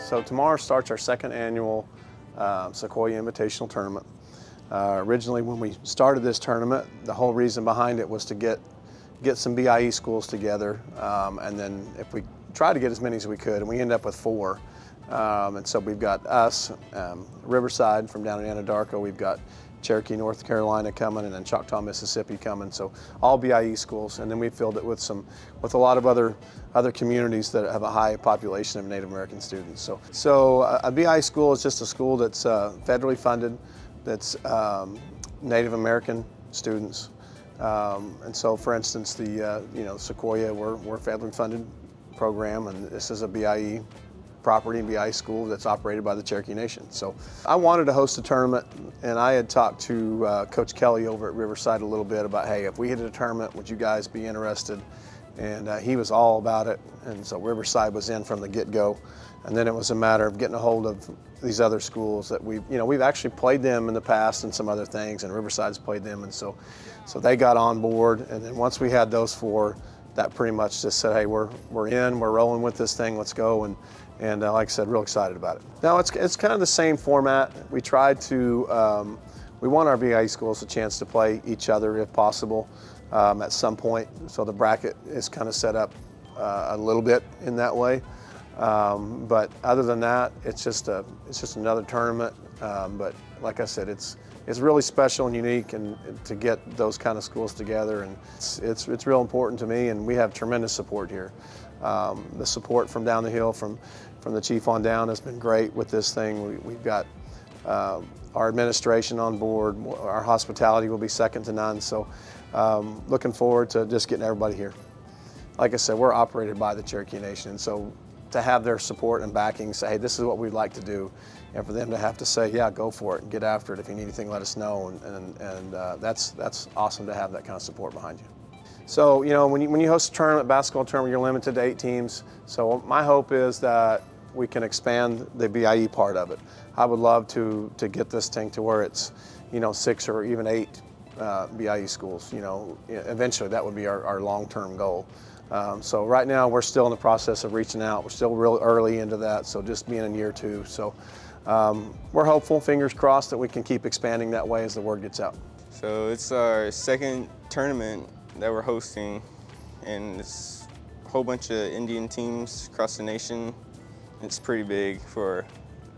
So tomorrow starts our second annual Sequoyah Invitational Tournament. Originally, when we started this tournament, the whole reason behind it was to get some BIE schools together, and then if we tried to get as many as we could, and we ended up with 4. And so we've got us, Riverside from down in Anadarko, we've got Cherokee, North Carolina coming, and then Choctaw, Mississippi coming. So all BIE schools, and then we filled it with a lot of other communities that have a high population of Native American students. So a BIE school is just a school that's federally funded, that's Native American students. And so, for instance, the Sequoyah, we're a federally funded program, and this is a BIE property and BIE school that's operated by the Cherokee Nation. So I wanted to host a tournament, and I had talked to Coach Kelly over at Riverside a little bit about, hey, if we had a tournament, would you guys be interested? And he was all about it, and so Riverside was in from the get-go. And then it was a matter of getting a hold of these other schools that we've actually played them in the past and some other things, and Riverside's played them, and so they got on board. And then once we had those 4, that pretty much just said, hey, we're in, we're rolling with this thing, let's go. And like I said, real excited about it. Now it's kind of the same format. We tried to, we want our BIE schools a chance to play each other if possible at some point. So the bracket is kind of set up a little bit in that way. But other than that, it's just another tournament. But like I said, it's really special and unique, and to get those kind of schools together, and it's real important to me, and we have tremendous support here. The support from down the hill, from the chief on down, has been great with this thing. We've got our administration on board. Our hospitality will be second to none. So looking forward to just getting everybody here. Like I said, we're operated by the Cherokee Nation, and so to have their support and backing, say, hey, this is what we'd like to do, and for them to have to say, yeah, go for it and get after it. If you need anything, let us know, and that's awesome to have that kind of support behind you. So, when you host a tournament, basketball tournament, you're limited to 8 teams. So my hope is that we can expand the BIE part of it. I would love to get this thing to where it's, 6 or even 8 BIE schools. Eventually that would be our long-term goal. So right now we're still in the process of reaching out. We're still real early into that, so just being in year 2. So we're hopeful, fingers crossed, that we can keep expanding that way as the word gets out. So it's our second tournament that we're hosting, and it's a whole bunch of Indian teams across the nation. It's pretty big for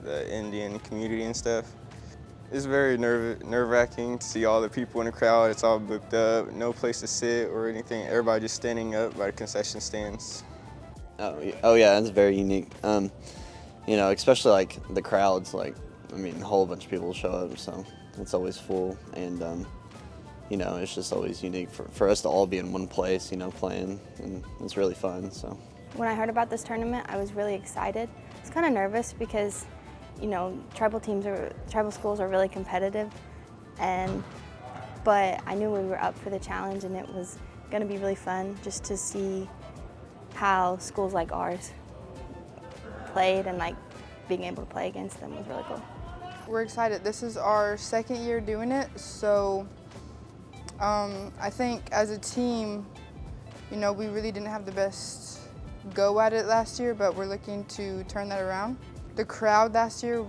the Indian community and stuff. It's very nerve-wracking to see all the people in the crowd. It's all booked up, no place to sit or anything. Everybody just standing up by the concession stands. Oh yeah, it's very unique. Especially like the crowds, a whole bunch of people show up, so it's always full, and it's just always unique for us to all be in one place, playing, and it's really fun. So when I heard about this tournament, I was really excited. I was kind of nervous because tribal schools are really competitive, but I knew we were up for the challenge, and it was going to be really fun just to see how schools like ours played, and being able to play against them was really cool. We're excited. This is our second year doing it, so I think as a team, we really didn't have the best go at it last year, but we're looking to turn that around. The crowd last year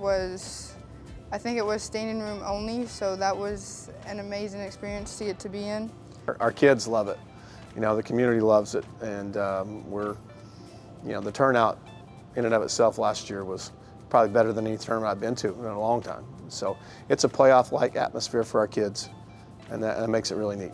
I think it was standing room only, so that was an amazing experience to be in. Our kids love it. The community loves it, and the turnout in and of itself last year was probably better than any tournament I've been to in a long time. So it's a playoff-like atmosphere for our kids, and that makes it really neat.